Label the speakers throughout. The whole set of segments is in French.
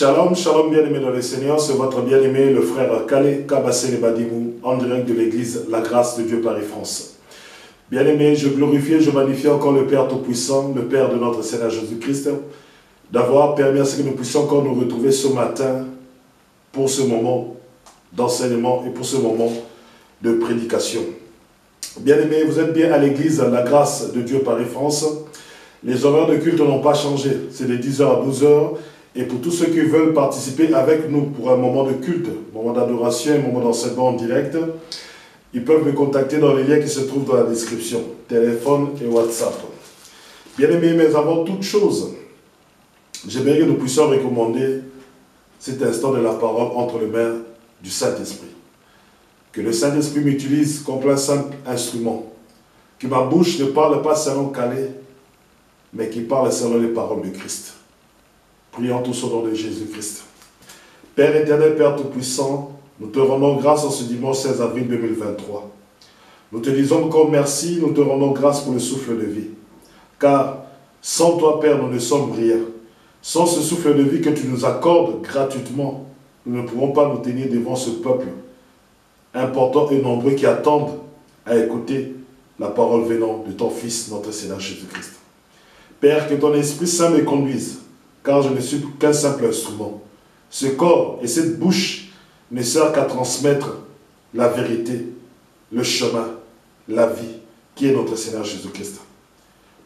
Speaker 1: Shalom, shalom bien-aimés dans le Seigneur, c'est votre bien-aimé le frère Kale Kabassé Badimou, en direct de l'église La Grâce de Dieu Paris-France. Bien-aimés, je glorifie et je magnifie encore le Père Tout-Puissant, le Père de notre Seigneur Jésus-Christ, d'avoir permis à ce que nous puissions encore nous retrouver ce matin pour ce moment d'enseignement et pour ce moment de prédication. Bien-aimés, vous êtes bien à l'église La Grâce de Dieu Paris-France. Les horaires de culte n'ont pas changé, c'est de 10h à 12h. Et pour tous ceux qui veulent participer avec nous pour un moment de culte, un moment d'adoration, un moment d'enseignement en direct, ils peuvent me contacter dans les liens qui se trouvent dans la description, téléphone et WhatsApp. Bien-aimés, mais avant toute chose, j'aimerais que nous puissions recommander cet instant de la parole entre les mains du Saint-Esprit. Que le Saint-Esprit m'utilise comme un simple instrument. Que ma bouche ne parle pas selon Calais, mais qui parle selon les paroles de Christ. Prions tous au nom de Jésus-Christ. Père éternel, Père Tout-Puissant, nous te rendons grâce en ce dimanche 16 avril 2023. Nous te disons encore merci, nous te rendons grâce pour le souffle de vie. Car sans toi, Père, nous ne sommes rien. Sans ce souffle de vie que tu nous accordes gratuitement, nous ne pourrons pas nous tenir devant ce peuple important et nombreux qui attendent à écouter la parole venant de ton Fils, notre Seigneur Jésus-Christ. Père, que ton Esprit Saint me conduise, car je ne suis qu'un simple instrument. Ce corps et cette bouche ne servent qu'à transmettre la vérité, le chemin, la vie, qui est notre Seigneur Jésus-Christ.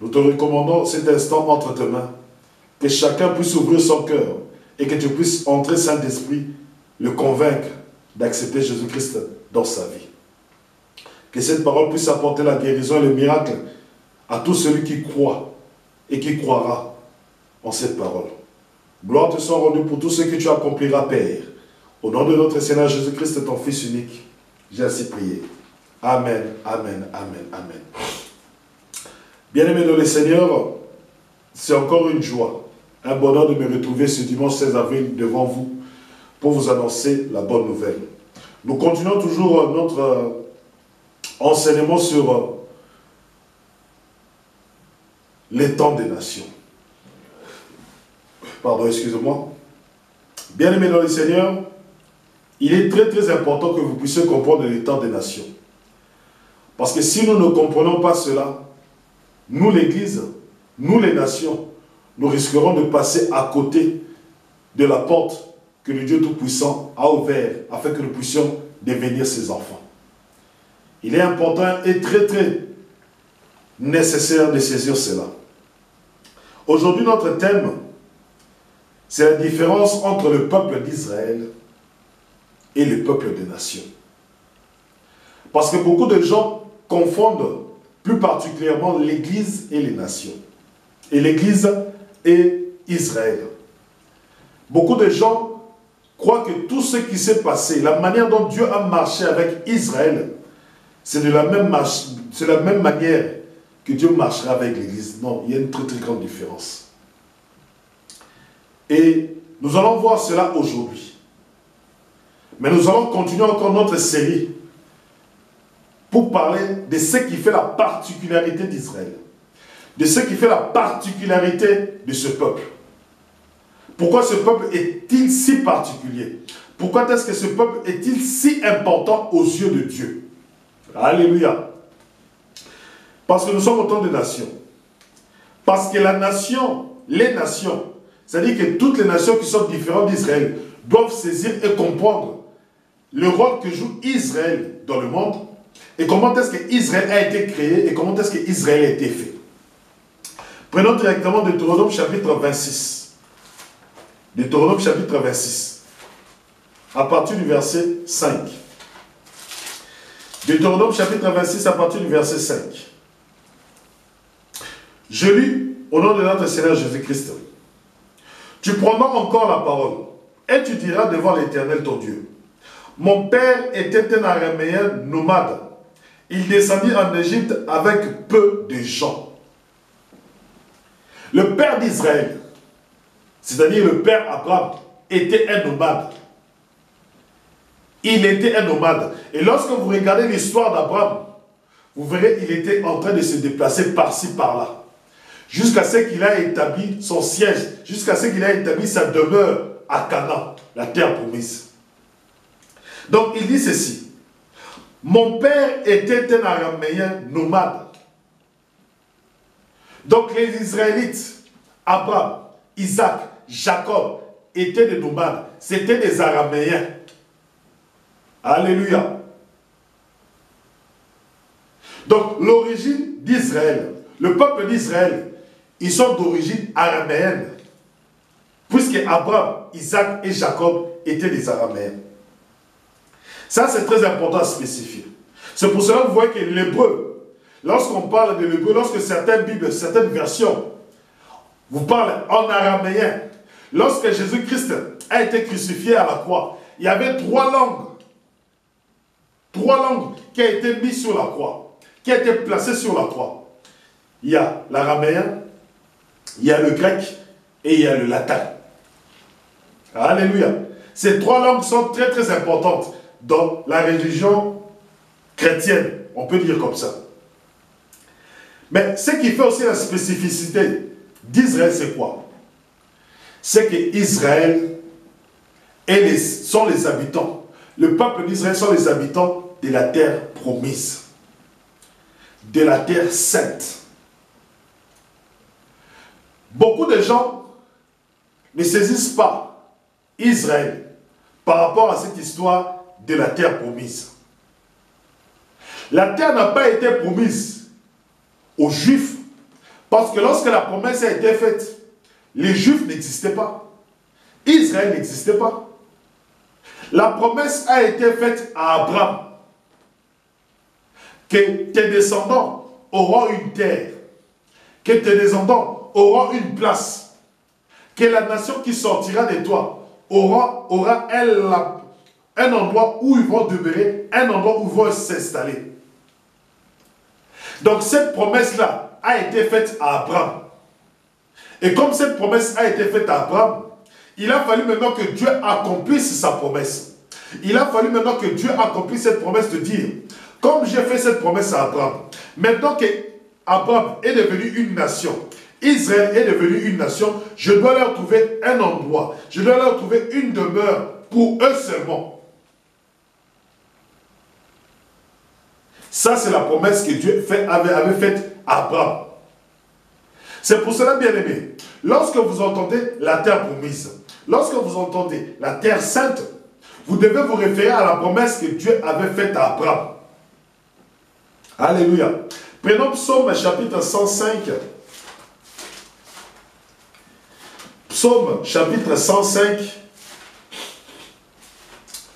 Speaker 1: Nous te recommandons cet instant entre tes mains, que chacun puisse ouvrir son cœur et que tu puisses entrer, Saint-Esprit, le convaincre d'accepter Jésus-Christ dans sa vie. Que cette parole puisse apporter la guérison et le miracle à tout celui qui croit et qui croira en cette parole. Gloire te soit rendue pour tout ce que tu accompliras, Père. Au nom de notre Seigneur Jésus-Christ, ton Fils unique, j'ai ainsi prié. Amen, amen, amen, amen. Bien-aimés dans le Seigneur, c'est encore une joie, un bonheur de me retrouver ce dimanche 16 avril devant vous pour vous annoncer la bonne nouvelle. Nous continuons toujours notre enseignement sur les temps des nations. Pardon, excusez-moi. Bien-aimés dans le Seigneur, il est très très important que vous puissiez comprendre les temps des nations. Parce que si nous ne comprenons pas cela, nous l'Église, nous les nations, nous risquerons de passer à côté de la porte que le Dieu Tout-Puissant a ouverte afin que nous puissions devenir ses enfants. Il est important et très très nécessaire de saisir cela. Aujourd'hui, notre thème, c'est la différence entre le peuple d'Israël et le peuple des nations. Parce que beaucoup de gens confondent plus particulièrement l'Église et les nations. Et l'Église et Israël. Beaucoup de gens croient que tout ce qui s'est passé, la manière dont Dieu a marché avec Israël, c'est de la même manière que Dieu marchera avec l'Église. Non, il y a une très très grande différence. Et nous allons voir cela aujourd'hui. Mais nous allons continuer encore notre série pour parler de ce qui fait la particularité d'Israël. De ce qui fait la particularité de ce peuple. Pourquoi ce peuple est-il si particulier? Pourquoi est-ce que ce peuple est-il si important aux yeux de Dieu? Alléluia. Parce que nous sommes autant de nations. Parce que la nation, les nations, c'est-à-dire que toutes les nations qui sont différentes d'Israël doivent saisir et comprendre le rôle que joue Israël dans le monde et comment est-ce qu'Israël a été créé et comment est-ce qu'Israël a été fait. Prenons directement Deutéronome chapitre 26. Deutéronome chapitre 26. À partir du verset 5. Deutéronome chapitre 26 à partir du verset 5. Je lis au nom de notre Seigneur Jésus-Christ. Tu prendras encore la parole, et tu diras devant l'Éternel ton Dieu. Mon père était un araméen nomade. Il descendit en Égypte avec peu de gens. Le père d'Israël, c'est-à-dire le père Abraham, était un nomade. Il était un nomade. Et lorsque vous regardez l'histoire d'Abraham, vous verrez qu'il était en train de se déplacer par-ci, par-là. Jusqu'à ce qu'il a établi son siège, jusqu'à ce qu'il a établi sa demeure à Canaan, la terre promise. Donc il dit ceci. Mon père était un araméen nomade. Donc les Israélites, Abraham, Isaac, Jacob, étaient des nomades. C'était des araméens. Alléluia. Donc l'origine d'Israël, le peuple d'Israël, ils sont d'origine araméenne. Puisque Abraham, Isaac et Jacob étaient des araméens. Ça c'est très important à spécifier. C'est pour cela que vous voyez que l'hébreu, lorsqu'on parle de l'hébreu, lorsque certaines Bibles, certaines versions vous parlent en araméen, lorsque Jésus-Christ a été crucifié à la croix, il y avait trois langues qui ont été mises sur la croix, qui ont été placées sur la croix. Il y a l'araméen, il y a le grec et il y a le latin. Alléluia. Ces trois langues sont très très importantes dans la religion chrétienne, on peut dire comme ça. Mais ce qui fait aussi la spécificité d'Israël, c'est quoi? C'est que Israël sont les habitants. Le peuple d'Israël sont les habitants de la terre promise, de la terre sainte. Beaucoup de gens ne saisissent pas Israël par rapport à cette histoire de la terre promise. La terre n'a pas été promise aux Juifs parce que lorsque la promesse a été faite, les Juifs n'existaient pas. Israël n'existait pas. La promesse a été faite à Abraham que tes descendants auront une terre, que tes descendants auront une place, que la nation qui sortira de toi aura un endroit où ils vont demeurer, un endroit où ils vont s'installer. Donc cette promesse-là a été faite à Abraham. Et comme cette promesse a été faite à Abraham, il a fallu maintenant que Dieu accomplisse sa promesse. Il a fallu maintenant que Dieu accomplisse cette promesse de dire, comme j'ai fait cette promesse à Abraham, maintenant que Abraham est devenu une nation, Israël est devenu une nation, je dois leur trouver un endroit, je dois leur trouver une demeure pour eux seulement. Ça, c'est la promesse que Dieu avait faite à Abraham. C'est pour cela, bien aimé, lorsque vous entendez la terre promise, lorsque vous entendez la terre sainte, vous devez vous référer à la promesse que Dieu avait faite à Abraham. Alléluia. Prenons Psaume chapitre 105. Psaume chapitre 105,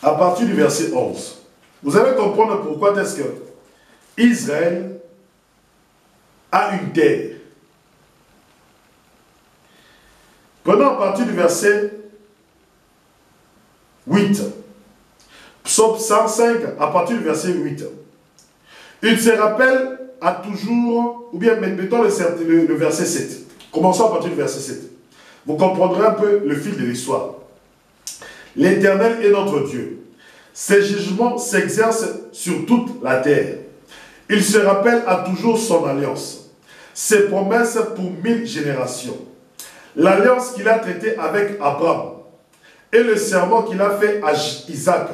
Speaker 1: à partir du verset 11. Vous allez comprendre pourquoi est-ce que Israël a une terre. Prenons à partir du verset 8. Psaume 105, à partir du verset 8. Il se rappelle à toujours, ou bien mettons le verset 7. Commençons à partir du verset 7. Vous comprendrez un peu le fil de l'histoire. L'Éternel est notre Dieu. Ses jugements s'exercent sur toute la terre. Il se rappelle à toujours son alliance, ses promesses pour 1000 générations. L'alliance qu'il a traitée avec Abraham et le serment qu'il a fait à Isaac.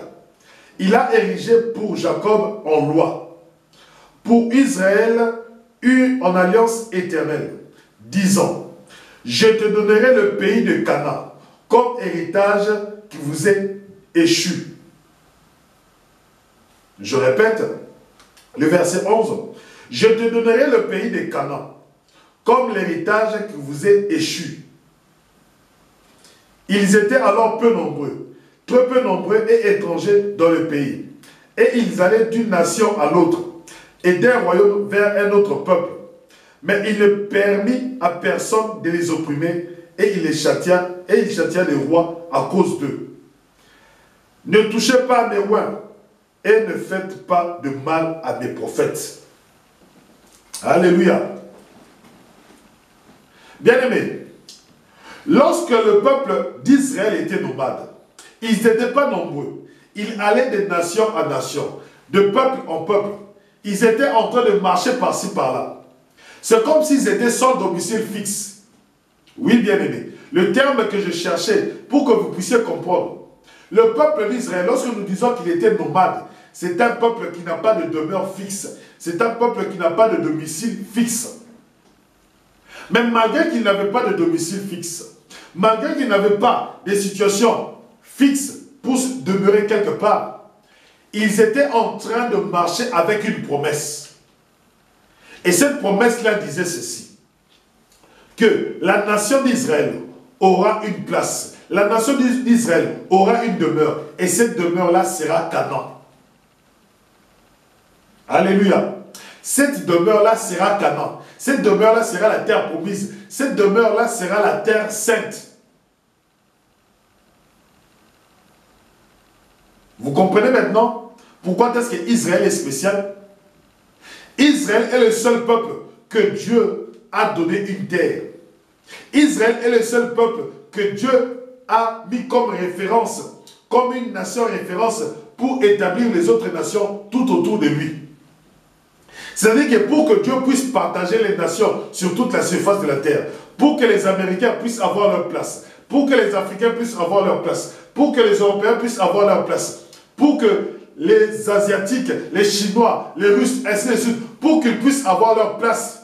Speaker 1: Il a érigé pour Jacob en loi, pour Israël en alliance éternelle, disant, je te donnerai le pays de Canaan comme héritage qui vous est échu. Je répète, le verset 11. Je te donnerai le pays de Canaan comme l'héritage qui vous est échu. Ils étaient alors peu nombreux, très peu nombreux et étrangers dans le pays. Et ils allaient d'une nation à l'autre et d'un royaume vers un autre peuple. Mais il ne permit à personne de les opprimer et il châtia les rois à cause d'eux. Ne touchez pas à mes rois et ne faites pas de mal à mes prophètes. Alléluia. Bien-aimés, lorsque le peuple d'Israël était nomade, ils n'étaient pas nombreux. Ils allaient de nation en nation, de peuple en peuple. Ils étaient en train de marcher par-ci, par-là. C'est comme s'ils étaient sans domicile fixe. Oui, bien-aimés. Le terme que je cherchais pour que vous puissiez comprendre. Le peuple d'Israël, lorsque nous disons qu'il était nomade, c'est un peuple qui n'a pas de demeure fixe. C'est un peuple qui n'a pas de domicile fixe. Mais malgré qu'il n'avait pas de domicile fixe, malgré qu'il n'avait pas de situation fixe pour demeurer quelque part, ils étaient en train de marcher avec une promesse. Et cette promesse-là disait ceci, que la nation d'Israël aura une place. La nation d'Israël aura une demeure. Et cette demeure-là sera Canaan. Alléluia. Cette demeure-là sera Canaan. Cette demeure-là sera la terre promise. Cette demeure-là sera la terre sainte. Vous comprenez maintenant pourquoi est-ce qu'Israël est spécial? Israël est le seul peuple que Dieu a donné une terre. Israël est le seul peuple que Dieu a mis comme référence, comme une nation référence pour établir les autres nations tout autour de lui. C'est-à-dire que pour que Dieu puisse partager les nations sur toute la surface de la terre, pour que les Américains puissent avoir leur place, pour que les Africains puissent avoir leur place, pour que les Européens puissent avoir leur place, pour que les Asiatiques, les Chinois, les Russes, ainsi de suite, pour qu'ils puissent avoir leur place.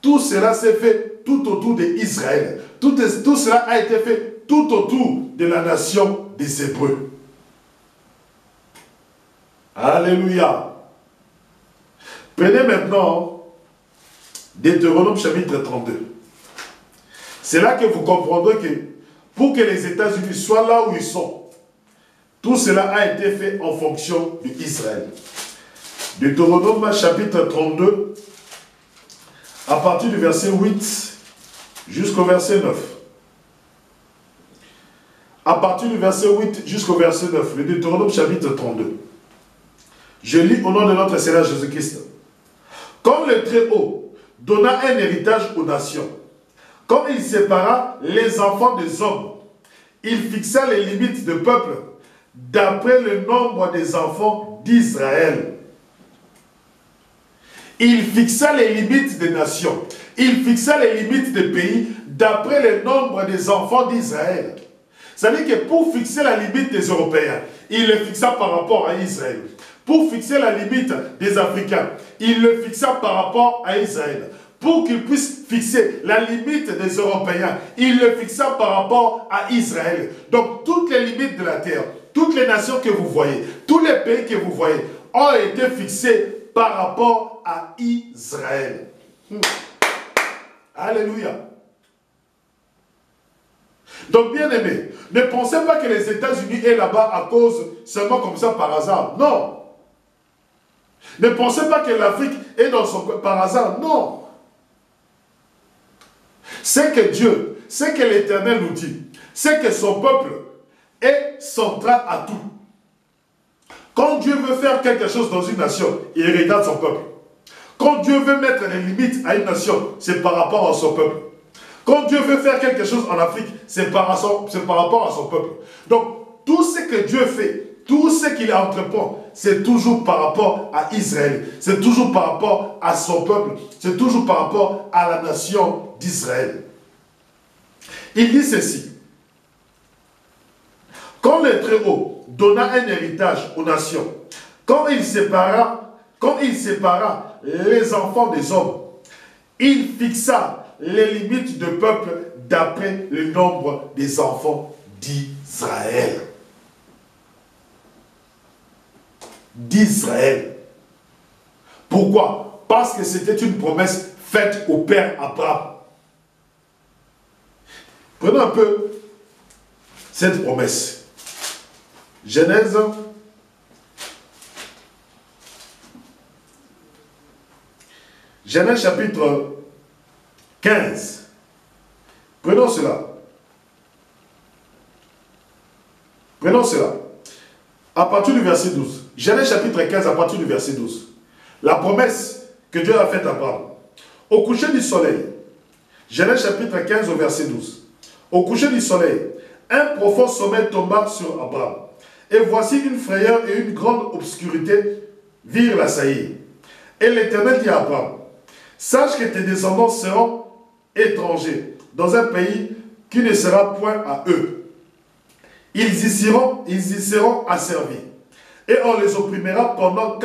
Speaker 1: Tout cela s'est fait tout autour d'Israël. Tout cela a été fait tout autour de la nation des Hébreux. Alléluia. Prenez maintenant Deutéronome chapitre 32. C'est là que vous comprendrez que pour que les États-Unis soient là où ils sont, tout cela a été fait en fonction d'Israël. Deutéronome chapitre 32, à partir du verset 8 jusqu'au verset 9. À partir du verset 8 jusqu'au verset 9, le Deutéronome chapitre 32. Je lis au nom de notre Seigneur Jésus-Christ. Comme le Très-Haut donna un héritage aux nations, comme il sépara les enfants des hommes, il fixa les limites de peuple d'après le nombre des enfants d'Israël. Il fixa les limites des nations. Il fixa les limites des pays d'après le nombre des enfants d'Israël. C'est-à-dire que pour fixer la limite des Européens, il le fixa par rapport à Israël. Pour fixer la limite des Africains, il le fixa par rapport à Israël. Pour qu'il puisse fixer la limite des Européens, il le fixa par rapport à Israël. Donc toutes les limites de la terre, toutes les nations que vous voyez, tous les pays que vous voyez, ont été fixés par rapport à Israël. Alléluia. Donc bien aimé, ne pensez pas que les États-Unis est là-bas à cause seulement comme ça par hasard. Non. Ne pensez pas que l'Afrique est dans son par hasard. Non. C'est que Dieu, c'est que l'Éternel nous dit, c'est que son peuple est central à tout. Quand Dieu veut faire quelque chose dans une nation, il regarde son peuple. Quand Dieu veut mettre des limites à une nation, c'est par rapport à son peuple. Quand Dieu veut faire quelque chose en Afrique, c'est par rapport à son peuple. Donc, tout ce que Dieu fait, tout ce qu'il entreprend, c'est toujours par rapport à Israël. C'est toujours par rapport à son peuple. C'est toujours par rapport à la nation d'Israël. Il dit ceci. Quand le Très-Haut donna un héritage aux nations, quand il sépara les enfants des hommes, il fixa les limites de peuple d'après le nombre des enfants d'Israël. D'Israël. Pourquoi? Parce que c'était une promesse faite au père Abraham. Prenons un peu cette promesse. Genèse chapitre 15. Prenons cela. Prenons cela. À partir du verset 12. Genèse chapitre 15 à partir du verset 12. La promesse que Dieu a faite à Abraham. Au coucher du soleil. Genèse chapitre 15 au verset 12. Au coucher du soleil, un profond sommeil tomba sur Abraham. Et voici une frayeur et une grande obscurité virent l'assaillir. Et l'Éternel dit à Abraham, sache que tes descendants seront étrangers dans un pays qui ne sera point à eux. Ils y seront asservis. Et on les opprimera pendant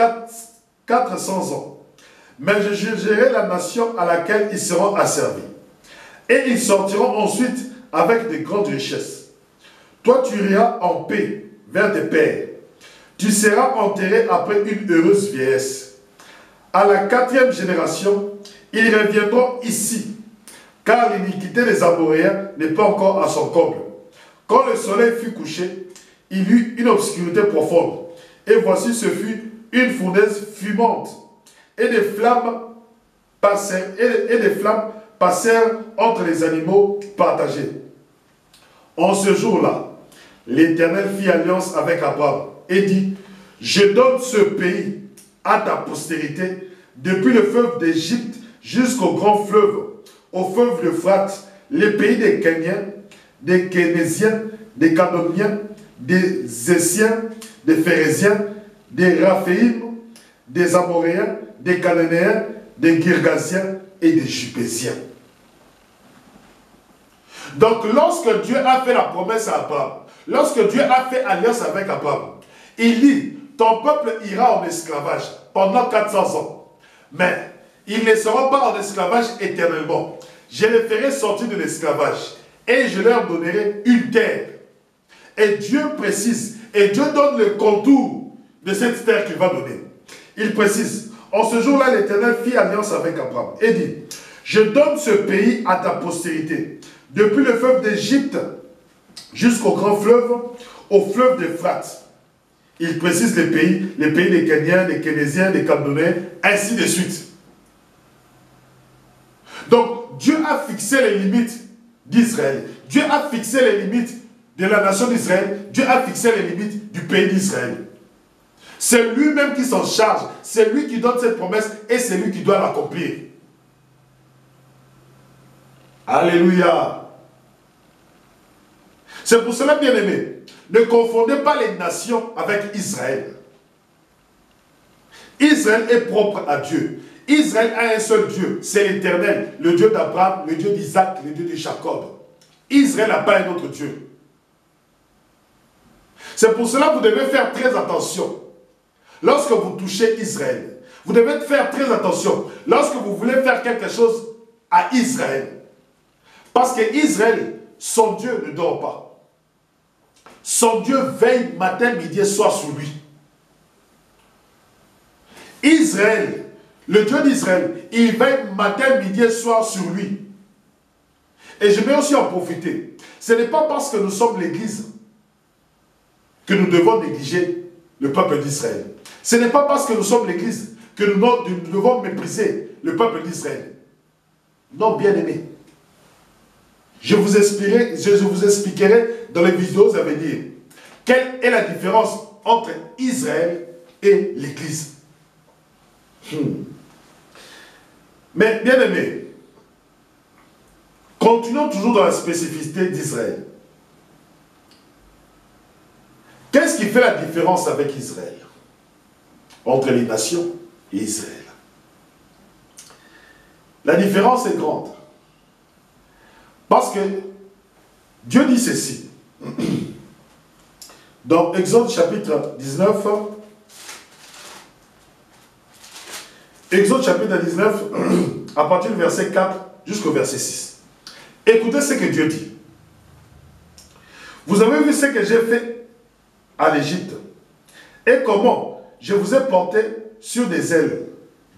Speaker 1: 400 ans. Mais je jugerai la nation à laquelle ils seront asservis. Et ils sortiront ensuite avec de grandes richesses. Toi, tu iras en paix vers tes pères. Tu seras enterré après une heureuse vieillesse. À la 4e génération, ils reviendront ici, car l'iniquité des Amoréens n'est pas encore à son comble. Quand le soleil fut couché, il y eut une obscurité profonde. Et voici, ce fut une fournaise fumante. Et des flammes passèrent entre les animaux partagés. En ce jour-là, l'Éternel fit alliance avec Abraham et dit, je donne ce pays à ta postérité, depuis le fleuve d'Égypte jusqu'au grand fleuve, au fleuve d'Euphrate, les pays des Kéniens, des Kénésiens, des Cadoniens, des Essiens, des Phérésiens, des Raphéim, des Amoréens, des Cananéens, des Girgasiens et des Jupésiens. Donc lorsque Dieu a fait la promesse à Abraham, lorsque Dieu a fait alliance avec Abraham, il dit, ton peuple ira en esclavage pendant 400 ans. Mais ils ne seront pas en esclavage éternellement. Je les ferai sortir de l'esclavage et je leur donnerai une terre. Et Dieu précise, et Dieu donne le contour de cette terre qu'il va donner. Il précise, en ce jour-là, l'Éternel fit alliance avec Abraham et dit, je donne ce pays à ta postérité, depuis le fleuve d'Égypte jusqu'au grand fleuve, au fleuve d'Euphrate. Il précise les pays des Kéniens, des Kénésiens, des Cadoniens, ainsi de suite. Donc, Dieu a fixé les limites d'Israël. Dieu a fixé les limites de la nation d'Israël. Dieu a fixé les limites du pays d'Israël. C'est lui-même qui s'en charge. C'est lui qui donne cette promesse et c'est lui qui doit l'accomplir. Alléluia. C'est pour cela, bien-aimés, ne confondez pas les nations avec Israël. Israël est propre à Dieu. Israël a un seul Dieu, c'est l'Éternel, le Dieu d'Abraham, le Dieu d'Isaac, le Dieu de Jacob. Israël n'a pas un autre Dieu. C'est pour cela que vous devez faire très attention. Lorsque vous touchez Israël, vous devez faire très attention. Lorsque vous voulez faire quelque chose à Israël. Parce que Israël, son Dieu ne dort pas. Son Dieu veille matin, midi et soir sur lui. Israël, le Dieu d'Israël, il veille matin, midi et soir sur lui. Et je vais aussi en profiter. Ce n'est pas parce que nous sommes l'Église que nous devons négliger le peuple d'Israël. Ce n'est pas parce que nous sommes l'Église que nous devons mépriser le peuple d'Israël. Non, bien-aimés. Je vous expliquerai dans les vidéos à venir quelle est la différence entre Israël et l'Église. Mais bien aimé, continuons toujours dans la spécificité d'Israël. Qu'est-ce qui fait la différence avec Israël? Entre les nations et Israël. La différence est grande. Parce que Dieu dit ceci. Dans Exode chapitre 19, Exode chapitre 19, à partir du verset 4 jusqu'au verset 6. Écoutez ce que Dieu dit. Vous avez vu ce que j'ai fait à l'Égypte et comment je vous ai porté sur des ailes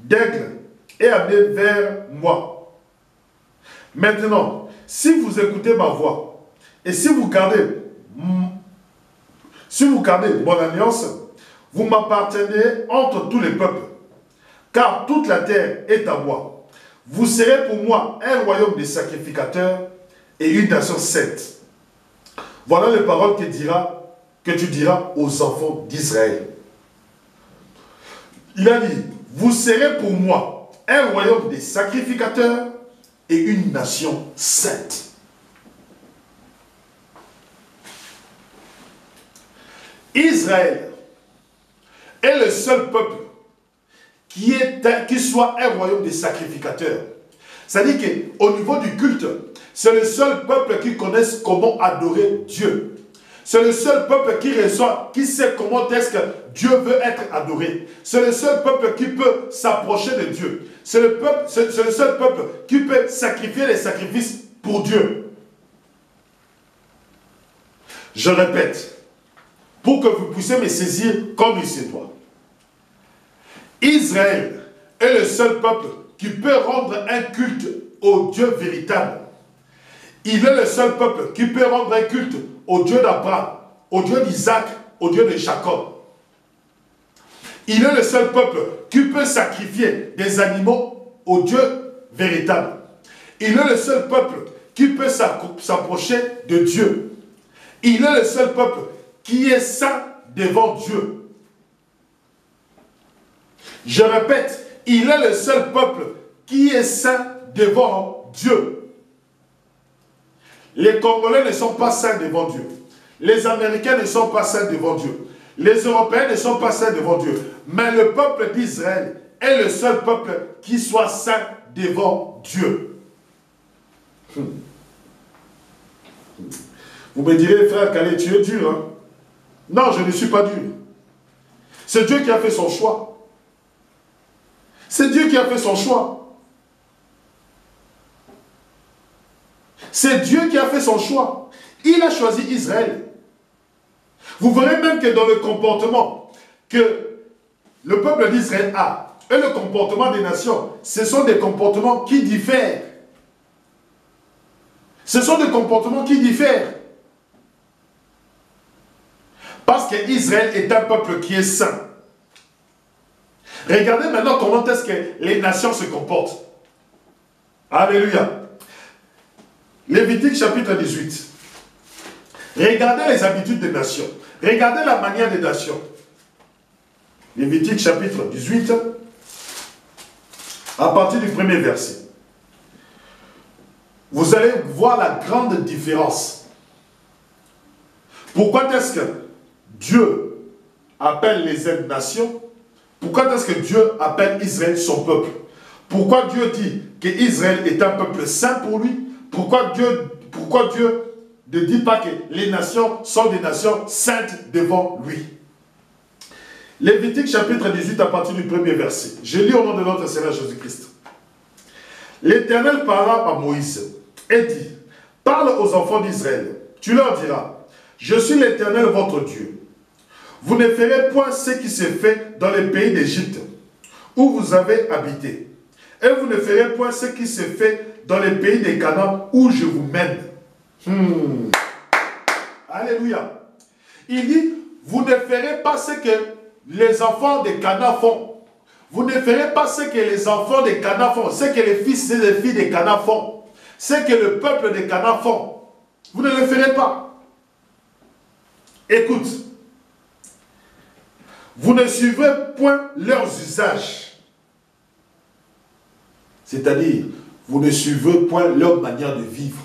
Speaker 1: d'aigle et amené vers moi. Maintenant, si vous écoutez ma voix et si vous gardez mon alliance, vous m'appartenez entre tous les peuples, car toute la terre est à moi. Vous serez pour moi un royaume de sacrificateurs et une nation sainte. Voilà les paroles que tu diras aux enfants d'Israël. Il a dit, vous serez pour moi un royaume de sacrificateurs et une nation sainte. Israël est le seul peuple qui soit un royaume de sacrificateurs. C'est-à-dire qu'au niveau du culte, C'est le seul peuple qui connaisse comment adorer Dieu. C'est le seul peuple qui reçoit, qui sait comment est-ce que Dieu veut être adoré. C'est le seul peuple qui peut s'approcher de Dieu. C'est le seul peuple qui peut sacrifier les sacrifices pour Dieu. Je répète, pour que vous puissiez me saisir comme il se doit. Israël est le seul peuple qui peut rendre un culte au Dieu véritable. Il est le seul peuple qui peut rendre un culte au Dieu d'Abraham, au Dieu d'Isaac, au Dieu de Jacob. Il est le seul peuple qui peut sacrifier des animaux au Dieu véritable. Il est le seul peuple qui peut s'approcher de Dieu. Il est le seul peuple qui est saint devant Dieu. Je répète, il est le seul peuple qui est saint devant Dieu. Les Congolais ne sont pas saints devant Dieu. Les Américains ne sont pas saints devant Dieu. Les Européens ne sont pas saints devant Dieu. Mais le peuple d'Israël est le seul peuple qui soit saint devant Dieu. Vous me direz, frère Calais, tu es dur, hein? Non, je ne suis pas dur. C'est Dieu qui a fait son choix. C'est Dieu qui a fait son choix. C'est Dieu qui a fait son choix. Il a choisi Israël. Vous verrez même que dans le comportement que le peuple d'Israël a et le comportement des nations, ce sont des comportements qui diffèrent. Ce sont des comportements qui diffèrent. Parce qu'Israël est un peuple qui est saint. Regardez maintenant comment est-ce que les nations se comportent. Alléluia. Lévitique chapitre 18. Regardez les habitudes des nations. Regardez la manière des nations. Lévitique chapitre 18, à partir du premier verset. Vous allez voir la grande différence. Pourquoi est-ce que Dieu appelle les autres nations? Pourquoi est-ce que Dieu appelle Israël son peuple? Pourquoi Dieu dit qu'Israël est un peuple saint pour lui? Pourquoi Dieu ne dit pas que les nations sont des nations saintes devant lui? Lévitique chapitre 18 à partir du premier verset. Je lis au nom de notre Seigneur Jésus-Christ. L'Éternel parla à Moïse et dit, parle aux enfants d'Israël. Tu leur diras, je suis l'Éternel votre Dieu. Vous ne ferez point ce qui s'est fait dans les pays d'Égypte, où vous avez habité. Et vous ne ferez point ce qui s'est fait dans les pays des Canaan, où je vous mène. Alléluia. Il dit, vous ne ferez pas ce que les enfants de Canaan font. Vous ne ferez pas ce que les enfants de Canaan font, ce que les fils et les filles de Canaan font, ce que le peuple de Canaan font. Vous ne le ferez pas. Écoute, vous ne suivrez point leurs usages. C'est-à-dire, vous ne suivrez point leur manière de vivre.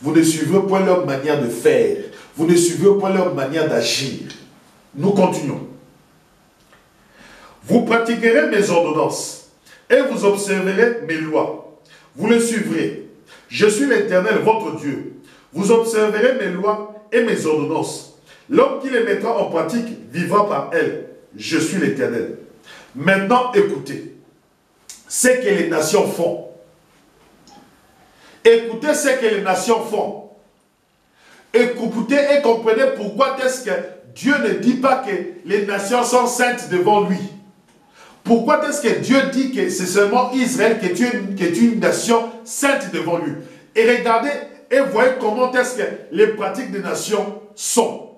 Speaker 1: Vous ne suivrez point leur manière de faire. Vous ne suivrez point leur manière d'agir. Nous continuons. Vous pratiquerez mes ordonnances et vous observerez mes lois. Vous les suivrez. Je suis l'Éternel, votre Dieu. Vous observerez mes lois et mes ordonnances. L'homme qui les mettra en pratique vivra par elles. Je suis l'Éternel. Maintenant, écoutez ce que les nations font. Écoutez ce que les nations font. Écoutez et comprenez pourquoi est-ce que Dieu ne dit pas que les nations sont saintes devant lui. Pourquoi est-ce que Dieu dit que c'est seulement Israël qui est une nation sainte devant lui? Et regardez et voyez comment est-ce que les pratiques des nations sont.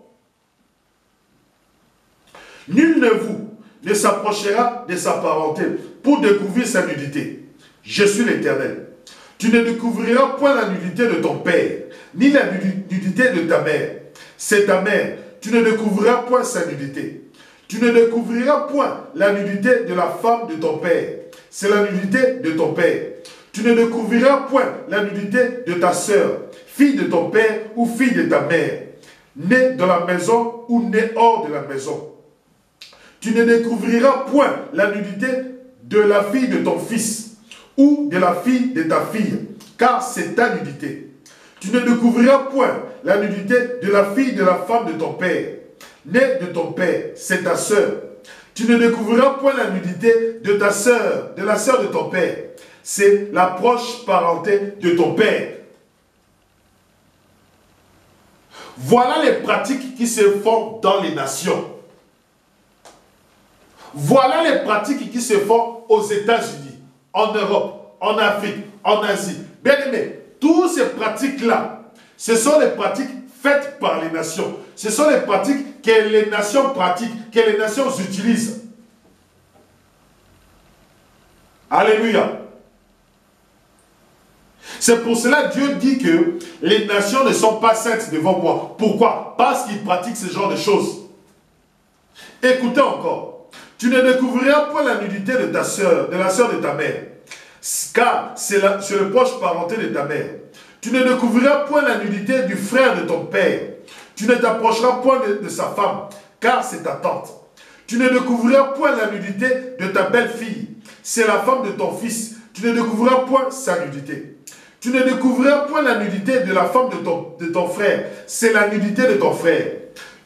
Speaker 1: Nul de vous ne s'approchera de sa parenté pour découvrir sa nudité. Je suis l'Éternel. Tu ne découvriras point la nudité de ton père, ni la nudité de ta mère. C'est ta mère. Tu ne découvriras point sa nudité. Tu ne découvriras point la nudité de la femme de ton père. C'est la nudité de ton père. Tu ne découvriras point la nudité de ta sœur, fille de ton père ou fille de ta mère, née dans la maison ou née hors de la maison. Tu ne découvriras point la nudité de la fille de ton fils ou de la fille de ta fille, car c'est ta nudité. Tu ne découvriras point la nudité de la fille de la femme de ton père, née de ton père, c'est ta sœur. Tu ne découvriras point la nudité de ta sœur, de la sœur de ton père, c'est la proche parenté de ton père. Voilà les pratiques qui se font dans les nations. Voilà les pratiques qui se font aux États-Unis, en Europe, en Afrique, en Asie. Bien aimé, toutes ces pratiques-là, ce sont les pratiques faites par les nations. Ce sont les pratiques que les nations pratiquent, que les nations utilisent. Alléluia. C'est pour cela que Dieu dit que les nations ne sont pas saintes devant moi. Pourquoi? Parce qu'ils pratiquent ce genre de choses. Écoutez encore. Tu ne découvriras point la nudité de ta sœur, de la sœur de ta mère, car c'est le proche parenté de ta mère. Tu ne découvriras point la nudité du frère de ton père. Tu ne t'approcheras point de sa femme, car c'est ta tante. Tu ne découvriras point la nudité de ta belle-fille. C'est la femme de ton fils. Tu ne découvriras point sa nudité. Tu ne découvriras point la nudité de la femme de ton frère. C'est la nudité de ton frère.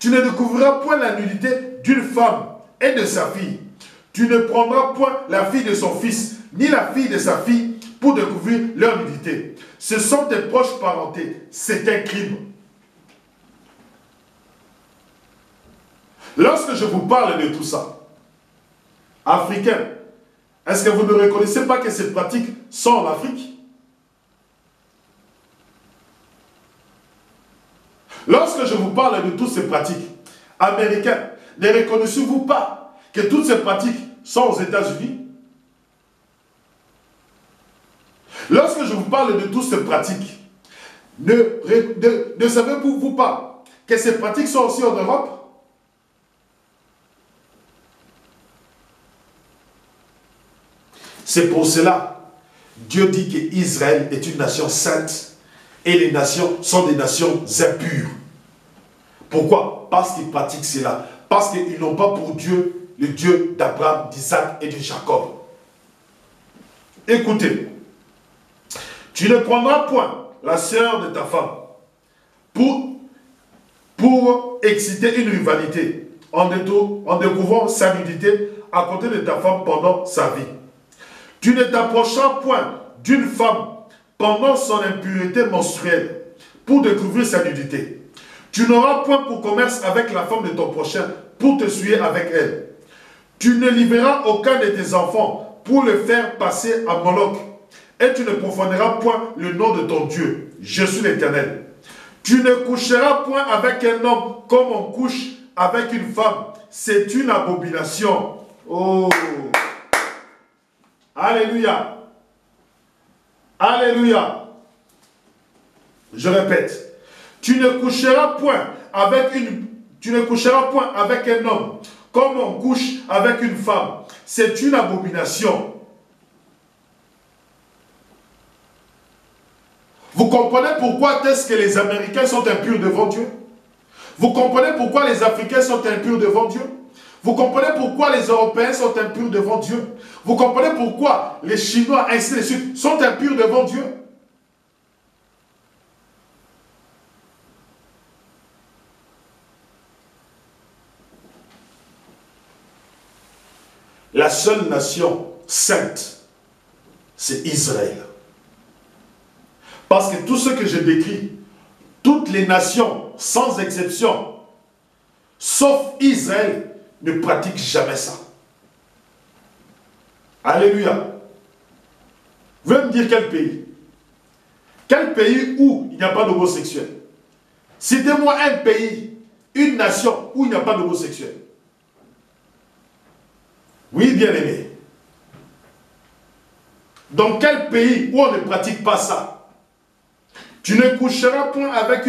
Speaker 1: Tu ne découvriras point la nudité d'une femme et de sa fille. Tu ne prendras point la fille de son fils, ni la fille de sa fille, pour découvrir leur nudité. Ce sont tes proches parentés. C'est un crime. Lorsque je vous parle de tout ça, Africains, est-ce que vous ne reconnaissez pas que ces pratiques sont en Afrique? Lorsque je vous parle de toutes ces pratiques, Américains, ne reconnaissez-vous pas que toutes ces pratiques sont aux États-Unis? Lorsque je vous parle de toutes ces pratiques, ne savez-vous pas que ces pratiques sont aussi en Europe? C'est pour cela, Dieu dit qu'Israël est une nation sainte et les nations sont des nations impures. Pourquoi? Parce qu'ils pratiquent cela. Parce qu'ils n'ont pas pour Dieu le Dieu d'Abraham, d'Isaac et de Jacob. Écoutez, tu ne prendras point la sœur de ta femme pour exciter une rivalité en découvrant sa nudité à côté de ta femme pendant sa vie. Tu ne t'approcheras point d'une femme pendant son impureté menstruelle pour découvrir sa nudité. Tu n'auras point pour commerce avec la femme de ton prochain pour te souiller avec elle. Tu ne livreras aucun de tes enfants pour le faire passer à Moloch. Et tu ne profaneras point le nom de ton Dieu. Je suis l'Éternel. Tu ne coucheras point avec un homme comme on couche avec une femme. C'est une abomination. Oh! Alléluia. Alléluia. Je répète. Tu ne coucheras point avec un homme comme on couche avec une femme. C'est une abomination. Vous comprenez pourquoi est-ce que les Américains sont impurs devant Dieu? Vous comprenez pourquoi les Africains sont impurs devant Dieu? Vous comprenez pourquoi les Européens sont impurs devant Dieu? Vous comprenez pourquoi les Chinois, ainsi de suite, sont impurs devant Dieu? La seule nation sainte, c'est Israël. Parce que tout ce que je décris, toutes les nations, sans exception, sauf Israël, ne pratiquent jamais ça. Alléluia. Vous voulez me dire quel pays? Quel pays où il n'y a pas d'homosexuels? Citez-moi un pays, une nation où il n'y a pas d'homosexuels. Oui, bien aimé. Dans quel pays où on ne pratique pas ça? Tu ne coucheras point avec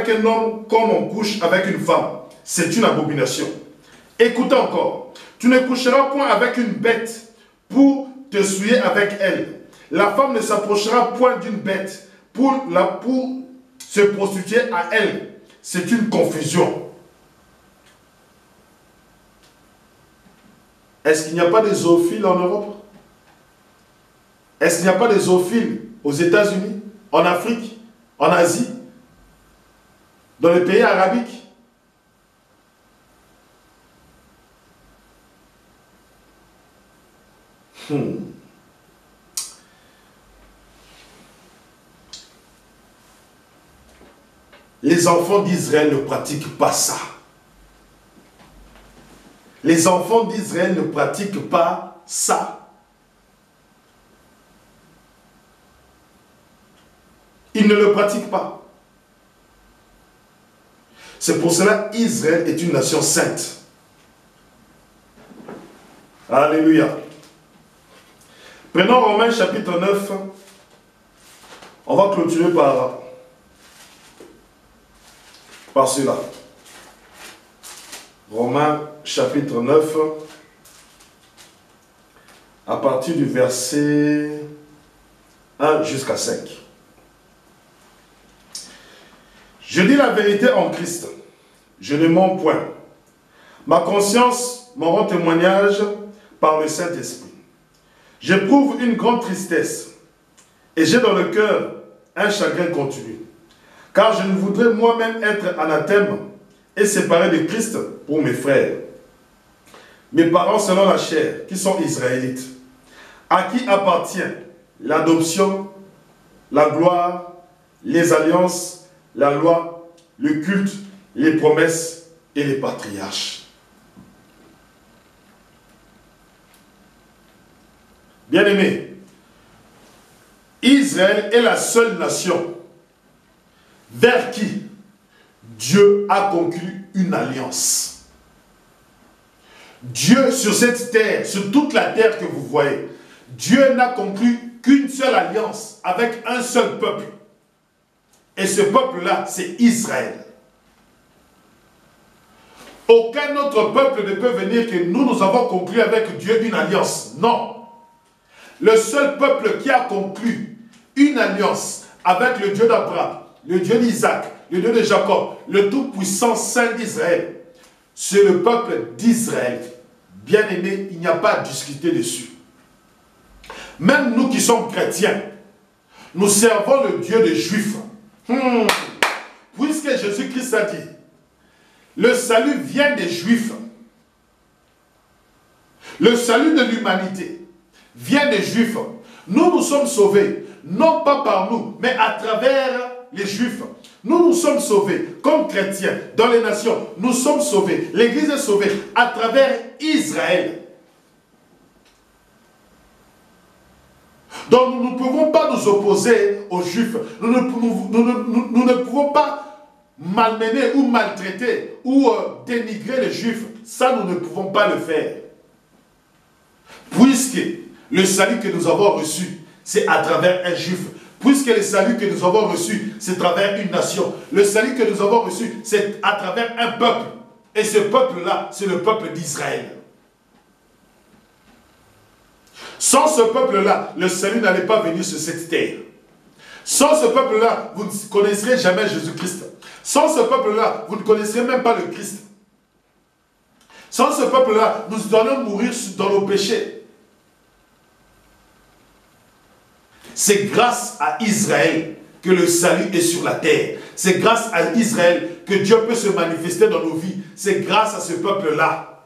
Speaker 1: un homme comme on couche avec une femme. C'est une abomination. Écoute encore. Tu ne coucheras point avec une bête pour te souiller avec elle. La femme ne s'approchera point d'une bête pour se prostituer à elle. C'est une confusion. Est-ce qu'il n'y a pas de zoophiles en Europe? Est-ce qu'il n'y a pas de zoophiles aux États-Unis, en Afrique, en Asie, dans les pays arabiques? Les enfants d'Israël ne pratiquent pas ça. Les enfants d'Israël ne pratiquent pas ça. Ils ne le pratiquent pas. C'est pour cela qu'Israël est une nation sainte. Alléluia. Prenons Romains chapitre 9. On va clôturer par cela. Romains chapitre 9, à partir du verset 1 jusqu'à 5. Je dis la vérité en Christ, je ne mens point. Ma conscience m'en rend témoignage par le Saint-Esprit. J'éprouve une grande tristesse et j'ai dans le cœur un chagrin continu. Car je ne voudrais moi-même être anathème et séparé de Christ pour mes frères, mes parents selon la chair, qui sont israélites, à qui appartient l'adoption, la gloire, les alliances, la loi, le culte, les promesses et les patriarches. Bien-aimés, Israël est la seule nation vers qui Dieu a conclu une alliance. Dieu, sur cette terre, sur toute la terre que vous voyez, Dieu n'a conclu qu'une seule alliance avec un seul peuple. Et ce peuple-là, c'est Israël. Aucun autre peuple ne peut venir que nous avons conclu avec Dieu une alliance. Non. Le seul peuple qui a conclu une alliance avec le Dieu d'Abraham, le Dieu d'Isaac, le Dieu de Jacob, le tout-puissant Saint d'Israël, c'est le peuple d'Israël. Bien-aimé, il n'y a pas à discuter dessus. Même nous qui sommes chrétiens, nous servons le Dieu des Juifs. Puisque Jésus-Christ a dit, le salut vient des Juifs. Le salut de l'humanité vient des Juifs. Nous, nous sommes sauvés, non pas par nous, mais à travers les Juifs. Nous sommes sauvés comme chrétiens dans les nations. Nous sommes sauvés. L'Église est sauvée à travers Israël. Donc nous ne pouvons pas nous opposer aux Juifs. Nous ne pouvons pas malmener ou maltraiter ou dénigrer les Juifs. Ça, nous ne pouvons pas le faire. Puisque le salut que nous avons reçu, c'est à travers un Juif. Puisque le salut que nous avons reçu, c'est à travers une nation. Le salut que nous avons reçu, c'est à travers un peuple. Et ce peuple-là, c'est le peuple d'Israël. Sans ce peuple-là, le salut n'allait pas venir sur cette terre. Sans ce peuple-là, vous ne connaîtrez jamais Jésus-Christ. Sans ce peuple-là, vous ne connaîtrez même pas le Christ. Sans ce peuple-là, nous allons mourir dans nos péchés. C'est grâce à Israël que le salut est sur la terre. C'est grâce à Israël que Dieu peut se manifester dans nos vies. C'est grâce à ce peuple-là.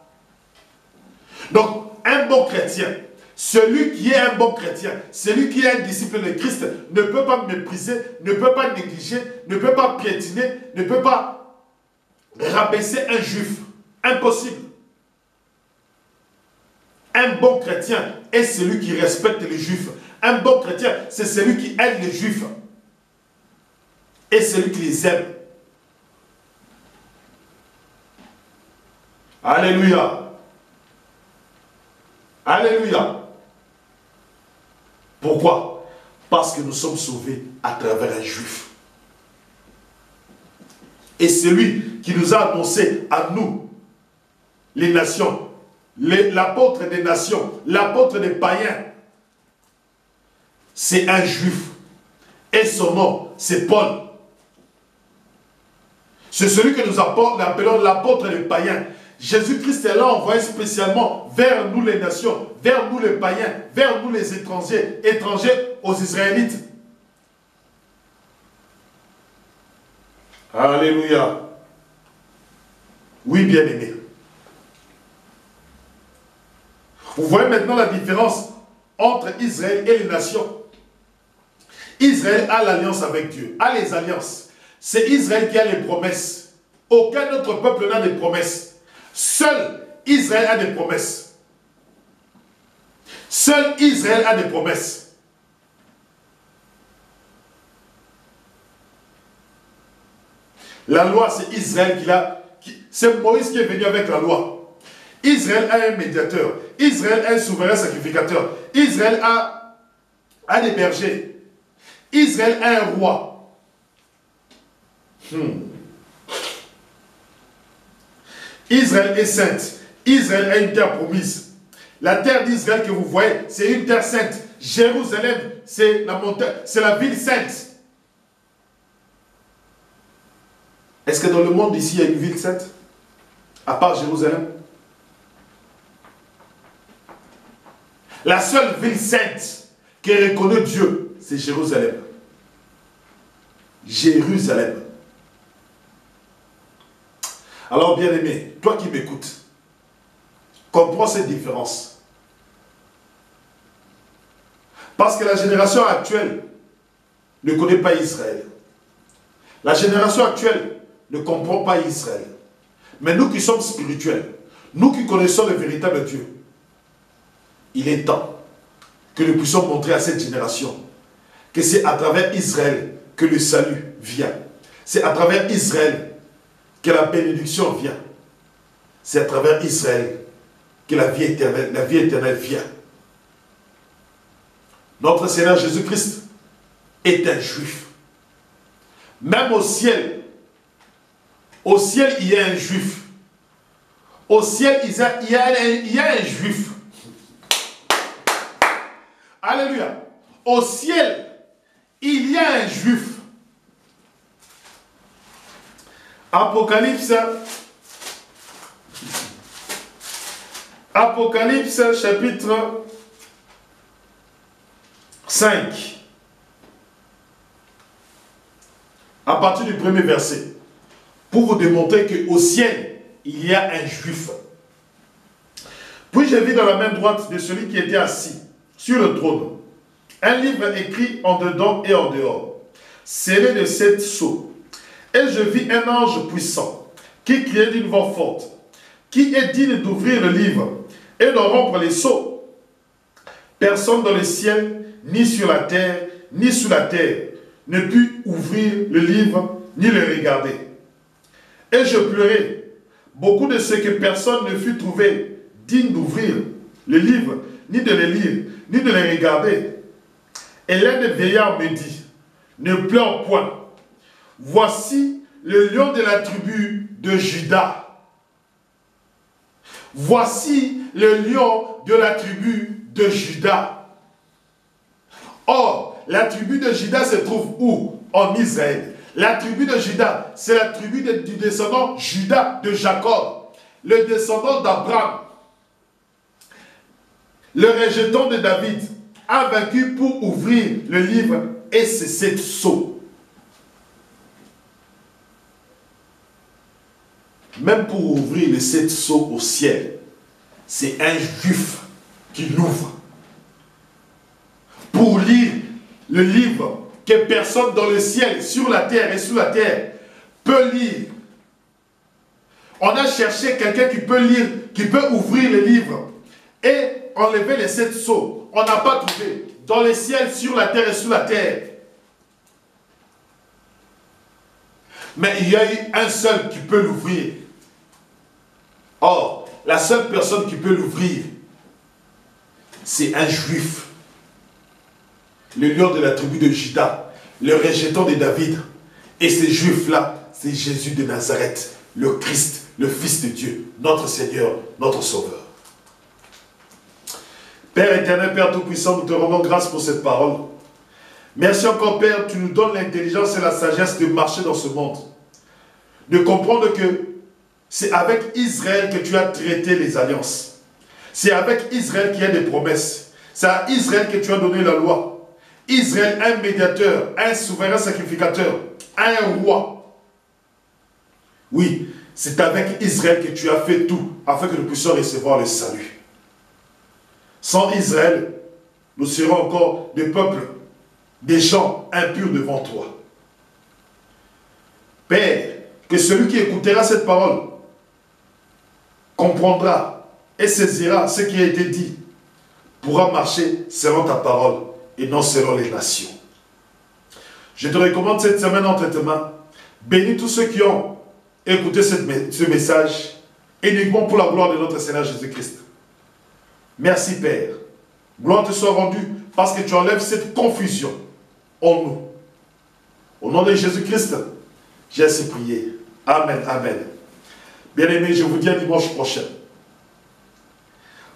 Speaker 1: Donc, un bon chrétien, celui qui est un bon chrétien, celui qui est un disciple de Christ, ne peut pas mépriser, ne peut pas négliger, ne peut pas piétiner, ne peut pas rabaisser un juif. Impossible. Un bon chrétien est celui qui respecte les juifs. Un bon chrétien, c'est celui qui aide les juifs. Et celui qui les aime. Alléluia. Alléluia. Pourquoi? Parce que nous sommes sauvés à travers un juif. Et celui qui nous a annoncé à nous, les nations, l'apôtre des nations, l'apôtre des païens, c'est un juif. Et son nom, c'est Paul. C'est celui que nous appelons l'apôtre des païens. Jésus-Christ est là envoyé spécialement vers nous les nations, vers nous les païens, vers nous les étrangers, étrangers aux Israélites. Alléluia. Oui, bien-aimés. Vous voyez maintenant la différence entre Israël et les nations. Israël a l'alliance avec Dieu, a les alliances. C'est Israël qui a les promesses. Aucun autre peuple n'a des promesses. Seul Israël a des promesses. Seul Israël a des promesses. La loi, c'est Israël qui l'a. C'est Moïse qui est venu avec la loi. Israël a un médiateur. Israël a un souverain sacrificateur. Israël a des bergers. Israël a un roi. Israël est sainte. Israël a une terre promise. La terre d'Israël que vous voyez, c'est une terre sainte. Jérusalem, c'est la montagne, c'est la ville sainte. Est-ce que dans le monde ici, il y a une ville sainte? À part Jérusalem? La seule ville sainte qui reconnaît Dieu, c'est Jérusalem. Jérusalem. Alors, bien-aimé, toi qui m'écoutes, comprends cette différence. Parce que la génération actuelle ne connaît pas Israël. La génération actuelle ne comprend pas Israël. Mais nous qui sommes spirituels, nous qui connaissons le véritable Dieu, il est temps que nous puissions montrer à cette génération que c'est à travers Israël que le salut vient. C'est à travers Israël que la bénédiction vient. C'est à travers Israël que la vie éternelle vient. Notre Seigneur Jésus-Christ est un juif. Même au ciel, il y a un juif. Au ciel, il y a un juif. Alléluia. Au ciel, il y a un juif. Apocalypse chapitre 5. À partir du premier verset. Pour vous démontrer qu'au ciel, il y a un juif. Puis j'ai vu dans la main droite de celui qui était assis sur le trône un livre écrit en dedans et en dehors, scellé de 7 sceaux. Et je vis un ange puissant qui criait d'une voix forte, qui est digne d'ouvrir le livre et de rompre les sceaux. Personne dans le ciel, ni sur la terre, ni sous la terre, ne put ouvrir le livre, ni le regarder. Et je pleurais, beaucoup de ce que personne ne fut trouvé digne d'ouvrir le livre, ni de le lire, ni de le regarder. Et l'un des vieillards me dit, ne pleure point. Voici le lion de la tribu de Juda. Voici le lion de la tribu de Juda. Or, la tribu de Juda se trouve où? En Israël. La tribu de Juda, c'est la tribu du descendant Juda de Jacob, le descendant d'Abraham. Le rejeton de David a vaincu pour ouvrir le livre et ses 7 sceaux. Même pour ouvrir les 7 sceaux au ciel, c'est un juif qui l'ouvre. Pour lire le livre que personne dans le ciel, sur la terre et sous la terre peut lire. On a cherché quelqu'un qui peut lire, qui peut ouvrir le livre et enlever les 7 sceaux. On n'a pas trouvé. Dans le ciel, sur la terre et sous la terre. Mais il y a eu un seul qui peut l'ouvrir. Or, la seule personne qui peut l'ouvrir, c'est un juif. Le lion de la tribu de Juda, le rejeton de David. Et ces juifs-là, c'est Jésus de Nazareth, le Christ, le Fils de Dieu, notre Seigneur, notre Sauveur. Père éternel, Père Tout-Puissant, nous te rendons grâce pour cette parole. Merci encore, Père, tu nous donnes l'intelligence et la sagesse de marcher dans ce monde. De comprendre que C'est avec Israël que tu as traité les alliances. C'est avec Israël qu'il y a des promesses. C'est à Israël que tu as donné la loi. Israël, un médiateur, un souverain sacrificateur, un roi. Oui, c'est avec Israël que tu as fait tout afin que nous puissions recevoir le salut. Sans Israël, nous serons encore des peuples, des gens impurs devant toi. Père, que celui qui écoutera cette parole comprendra et saisira ce qui a été dit, pourra marcher selon ta parole et non selon les nations. Je te recommande cette semaine entre tes mains. Bénis tous ceux qui ont écouté ce message uniquement pour la gloire de notre Seigneur Jésus-Christ. Merci Père. Gloire te soit rendue parce que tu enlèves cette confusion en nous. Au nom de Jésus-Christ, j'ai ainsi prié. Amen, amen. Bien-aimés, je vous dis à dimanche prochain.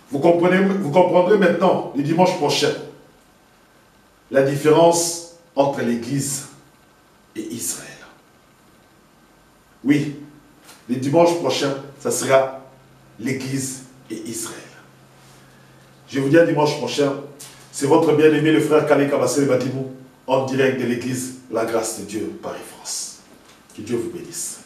Speaker 1: Vous comprendrez maintenant, le dimanche prochain, la différence entre l'Église et Israël. Oui, le dimanche prochain, ça sera l'Église et Israël. Je vous dis à dimanche prochain. C'est votre bien-aimé, le frère Kale Kabassele Badimou, en direct de l'Église La Grâce de Dieu, Paris-France. Que Dieu vous bénisse.